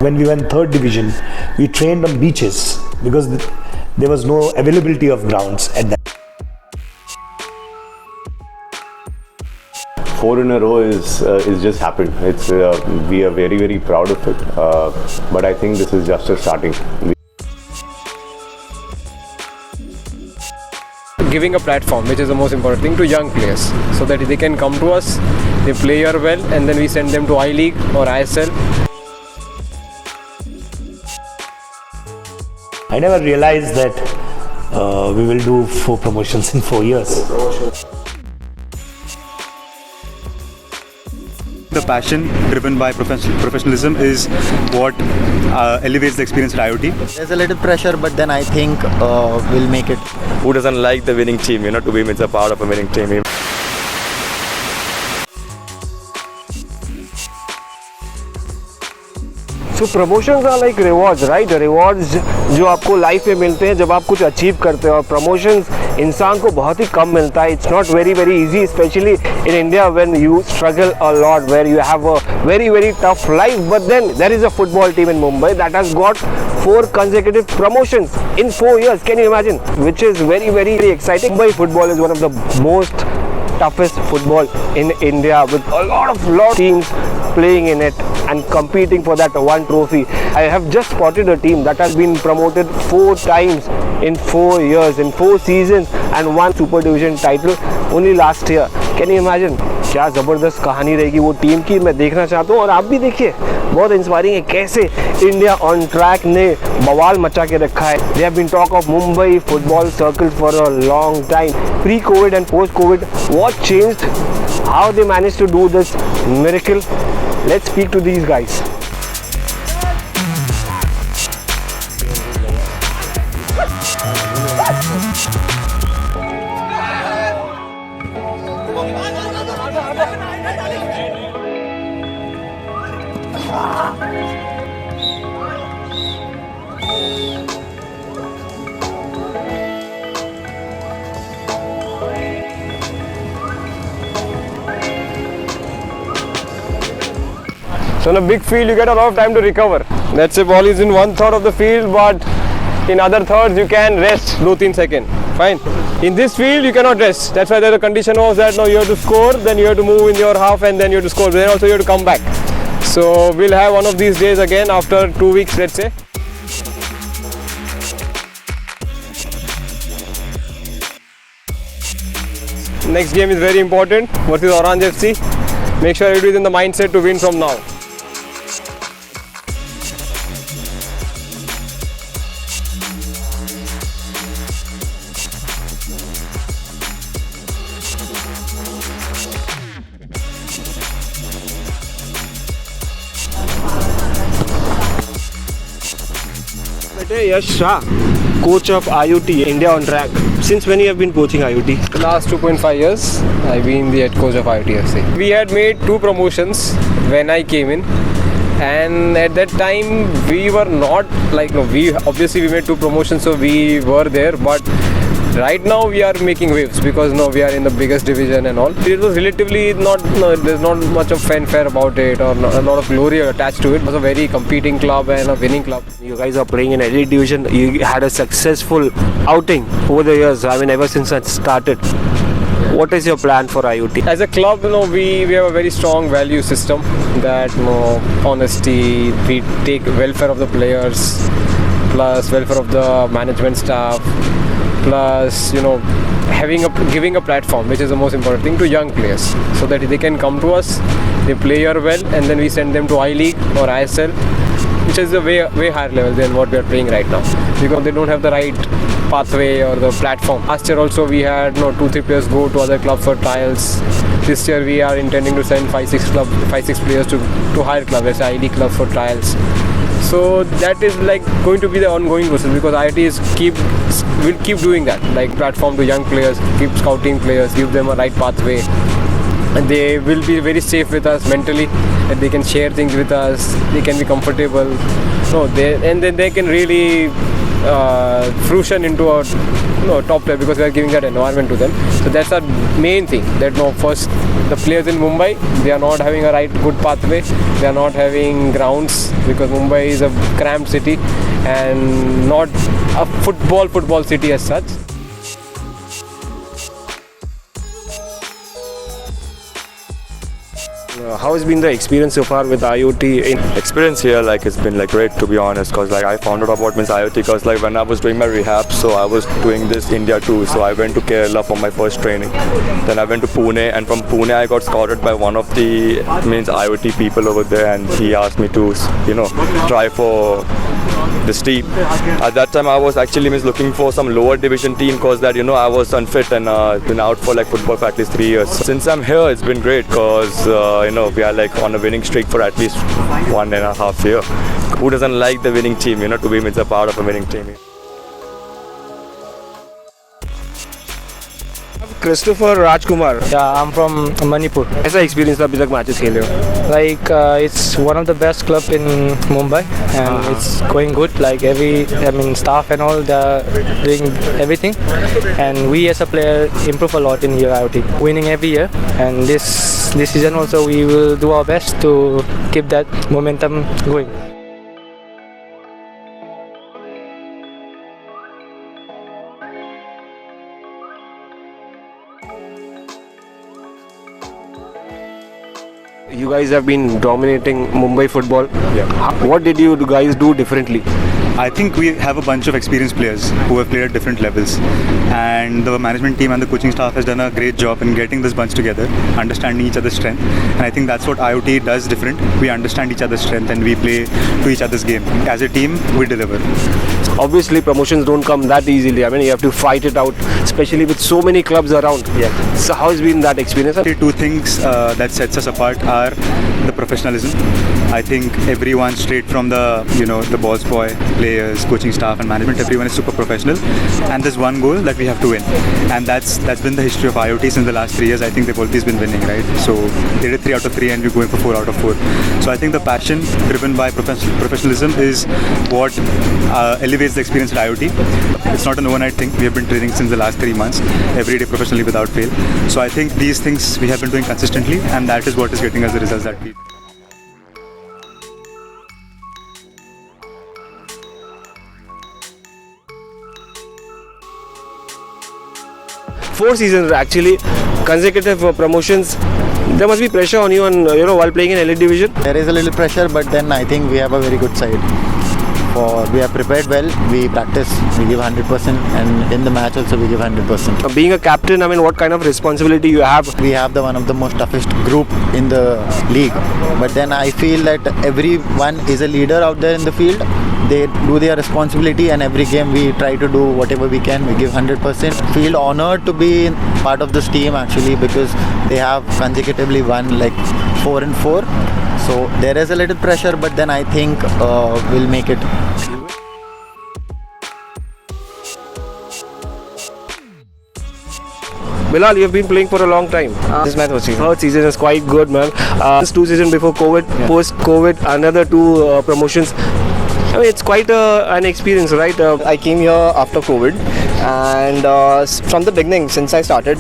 When we were in third division, we trained on beaches because there was no availability of grounds at that. 4 in a row is just happened. It's we are very proud of it. But I think this is just a starting. Giving a platform, which is the most important thing, to young players, so that they can come to us, they play here well, and then we send them to I-League or ISL. I never realized that we will do 4 promotions in 4 years. The passion driven by professionalism is what elevates the experience at IOT. There's a little pressure, but then I think we'll make it. Who doesn't like the winning team? To be a part of a winning team. So promotions are like rewards, right? Rewards जो आपको life में मिलते हैं जब आप कुछ achieve करते हो, और promotions इंसान को बहुत ही कम मिलता है. It's not very easy, especially in India when you struggle a lot, where you have a very tough life. But then there is a football team in Mumbai that has got 4 consecutive promotions in 4 years. Can you imagine? Which is very exciting. Mumbai football is one of the most toughest football in India, with a lot of teams playing in it and competing for that one trophy. I have just spotted a team that has been promoted 4 times in 4 years, in 4 seasons, and 1 super division title only last year. Can you imagine? क्या ज़बरदस्त कहानी रहेगी वो team की. मैं देखना चाहता हूँ और आप भी देखिए. बहुत इंस्पायरिंग है कैसे इंडिया ऑन ट्रैक ने बवाल मचा के रखा है. They have been talk of Mumbai football circle for a long time. Pre-COVID and post-COVID, what changed? How they managed to do this miracle? Let's speak to these guys. So in a big field you get a lot of time to recover. Let's say ball is in 1/3 of the field, but in other thirds you can rest 2-3 seconds. Fine. In this field you cannot rest. That's why the condition was that now you have to score, then you have to move in your half, and then you have to score. Then also you have to come back. So we'll have one of these days again after 2 weeks, let's say. Next game is very important versus Orange FC. Make sure everybody is in the mindset to win from now. Yash Shah, coach of IOT, India on Track. Since when you have been coaching IOT? The last 2.5 years, I've been the head coach of IOT FC. We had made 2 promotions when I came in, and at that time we were not like, no, we made 2 promotions, so we were there, but right now we are making waves because we are in the biggest division and all. It was relatively there's not much of fanfare about it, or a lot of glory attached to it. It was a very competing club and a winning club. You guys are playing in elite division. You had a successful outing over the years. I mean, ever since it started. What is your plan for IOT? As a club, we have a very strong value system that honesty, we take welfare of the players, plus welfare of the management staff, plus giving a platform, which is the most important thing, to young players, so that they can come to us, they play here well, and then we send them to I-League or ISL, which is a way higher level than what we are playing right now, because they don't have the right pathway or the platform. Last year also we had 2-3 players go to other clubs for trials. This year we are intending to send 5-6 players to higher clubs, let's say I-League clubs, for trials. So that is like going to be the ongoing process, because IIT will keep doing that, like platform to young players, keep scouting players, give them a right pathway, and they will be very safe with us mentally, and they can share things with us, they can be comfortable, and then they can really fruition into a top player, because we are giving that environment to them. So that's our main thing, that first The players in Mumbai, they are not having a good pathway. They are not having grounds because Mumbai is a cramped city and not a football city as such. How has been the experience so far with IOT? Experience here, like, it's been like great, to be honest, because like I found out about IOT because like when I was doing my rehab, so I was doing this India too. So I went to Kerala for my first training. Then I went to Pune, and from Pune I got scouted by one of the IOT people over there, and he asked me to try for this team. At that time I was actually looking for some lower division team because that I was unfit and been out for like football for at least 3 years. Since I'm here, it's been great because we are like on a winning streak for at least 1.5 years. Who doesn't like the winning team? To be a part of a winning team. Christopher Rajkumar. Yeah, I'm from Manipur. कैसा experience था अभी तक matches खेले हो? Like it's one of the best club in Mumbai, and it's going good. Like staff and all, they're doing everything, and we as a player improve a lot in here IOT, winning every year. And this season also we will do our best to keep that momentum going. You guys have been dominating Mumbai football. Yeah. What did you guys do differently? I think we have a bunch of experienced players who have played at different levels, and the management team and the coaching staff has done a great job in getting this bunch together, understanding each other's strength, and I think that's what IOT does different. We understand each other's strength and we play to each other's game. As a team, we deliver. Obviously, promotions don't come that easily. I mean, you have to fight it out, especially with so many clubs around. Yeah. So how has been that experience? The two things that sets us apart are the professionalism. I think everyone straight from the boss boy, players, coaching staff and management, everyone is super professional, and there's one goal that we have to win, and that's been the history of IOT since the last 3 years. I think they've always been winning, right? So they did 3 out of 3 and we're going for 4 out of 4. So I think the passion driven by professionalism is what elevates the experience at IOT. It's not an overnight thing. We have been training since the last 3 months, every day professionally without fail. So I think these things we have been doing consistently, and that is what is getting us the results that we. Four seasons actually, consecutive promotions. There must be pressure on you, while playing in elite division. There is a little pressure, but then I think we have a very good side. We are prepared well, we practice, we give 100%, and in the match also we give 100%. Being a captain, what kind of responsibility you have? We have one of the most toughest group in the league, but then I feel that everyone is a leader out there in the field. They do their responsibility, and every game we try to do whatever we can. We give 100%. Feel honored to be part of this team actually, because they have consecutively won like 4 and 4. So there is a little pressure, but then I think we'll make it. Bilal, you have been playing for a long time. This is my third season. Third season is quite good, man. This 2 seasons before COVID, post-COVID, another 2 promotions. I mean, it's quite an experience, right? I came here after COVID, and from the beginning, since I started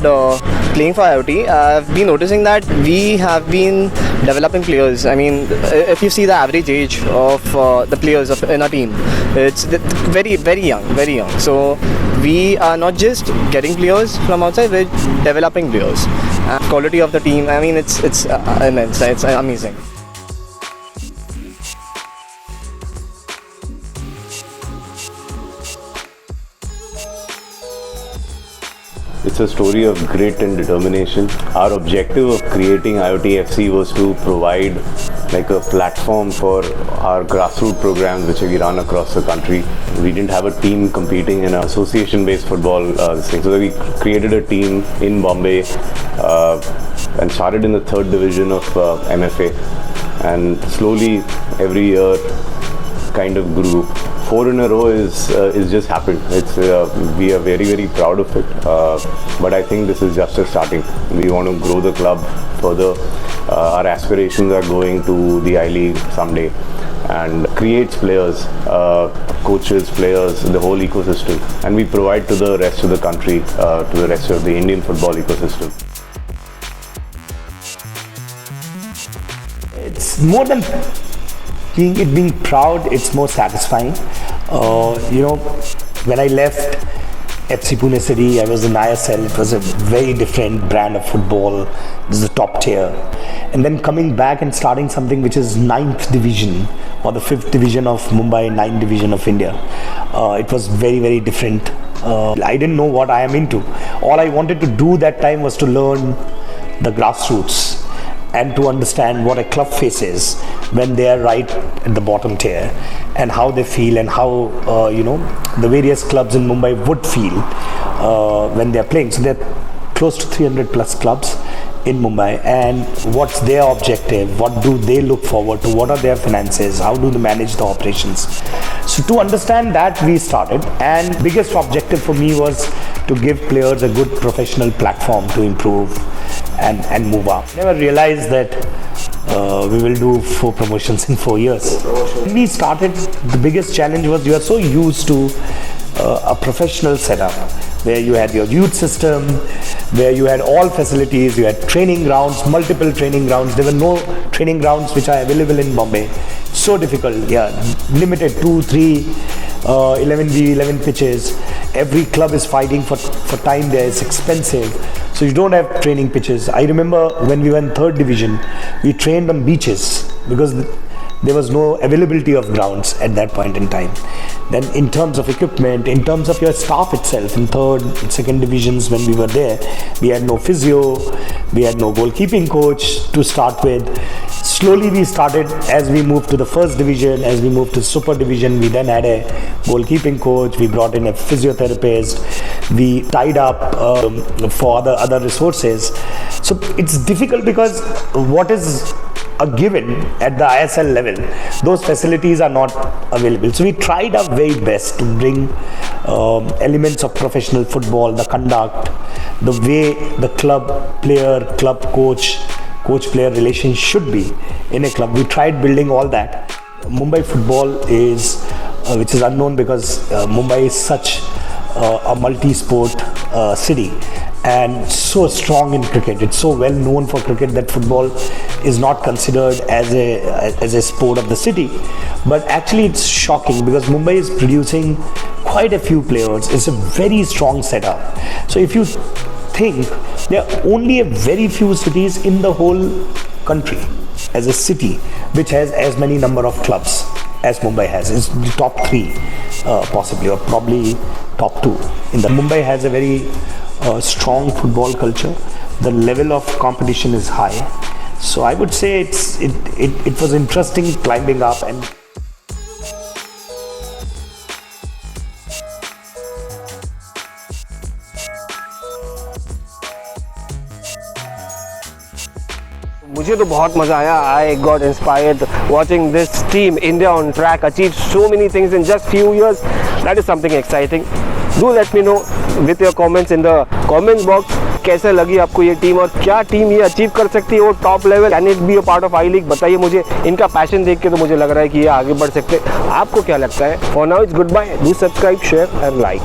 playing for IOT, I've been noticing that we have been developing players. I mean, if you see the average age of the players in our team, it's very, very young, very young. So we are not just getting players from outside, we're developing players. Quality of the team, I mean, it's immense, it's amazing. It's a story of grit and determination. Our objective of creating IOT FC was to provide like a platform for our grassroots programs which we run across the country. We didn't have a team competing in an association-based football thing. So we created a team in Bombay and started in the 3rd division of MFA, and slowly every year kind of grew. 4 in a row is just happened. It's we are very, very proud of it. But I think this is just a starting. We want to grow the club further. Our aspirations are going to the I League someday, and creates players, coaches, players, the whole ecosystem, and we provide to the rest of the country, to the rest of the Indian football ecosystem. It's more than being proud, it's more satisfying. When I left FC Pune City, I was in ISL. It was a very different brand of football. This is the top tier. And then coming back and starting something which is 9th division or the 5th division of Mumbai, 9th division of India. It was very, very different. I didn't know what I am into. All I wanted to do that time was to learn the grassroots and to understand what a club faces when they are right at the bottom tier, and how they feel, and how the various clubs in Mumbai would feel when they are playing. So there are close to 300 plus clubs in Mumbai, and what's their objective, what do they look forward to, what are their finances, how do they manage the operations. So to understand that, we started, and biggest objective for me was to give players a good professional platform to improve and move up. Never realized that we will do 4 promotions in 4 years. When we started, the biggest challenge was you are so used to a professional setup where you had your youth system, where you had all facilities, you had training grounds, multiple training grounds. There were no training grounds which are available in Bombay. So difficult, limited 2, 3, 11v, 11 pitches. Every club is fighting for time there. It's expensive. So you don't have training pitches. I remember when we were in 3rd division, we trained on beaches because there was no availability of grounds at that point in time. Then in terms of equipment, in terms of your staff itself, in 3rd and 2nd divisions when we were there, we had no physio, we had no goalkeeping coach to start with. Slowly we started, as we moved to the 1st division, as we moved to super division, we then had a goalkeeping coach, we brought in a physiotherapist, we tied up for other resources. So it's difficult because what is a given at the ISL level, those facilities are not available. So we tried our very best to bring elements of professional football, the conduct, the way the club player, club coach-player relation should be in a club. We tried building all that. Mumbai football is, which is unknown because Mumbai is such a multi-sport city, and so strong in cricket. It's so well known for cricket that football is not considered as a sport of the city. But actually it's shocking because Mumbai is producing quite a few players. It's a very strong setup. So if you think, there are only a very few cities in the whole country as a city which has as many number of clubs as Mumbai has. It's the top 3 possibly, or probably top 2. Mumbai has a very strong football culture. The level of competition is high. So I would say it was interesting climbing up. And मुझे तो बहुत मज़ा आया. I got inspired watching this team, India on track, achieve so many things in just few years. That is something exciting. Do let me know with your comments in the comments box. कैसे लगी आपको ये team और क्या team ये achieve कर सकती है वो top level. Can it be a part of I league? बताइए मुझे. इनका पैशन देख के तो मुझे लग रहा है कि ये आगे बढ़ सकते हैं. आपको क्या लगता है? For now it's good bye. Do subscribe, share and like.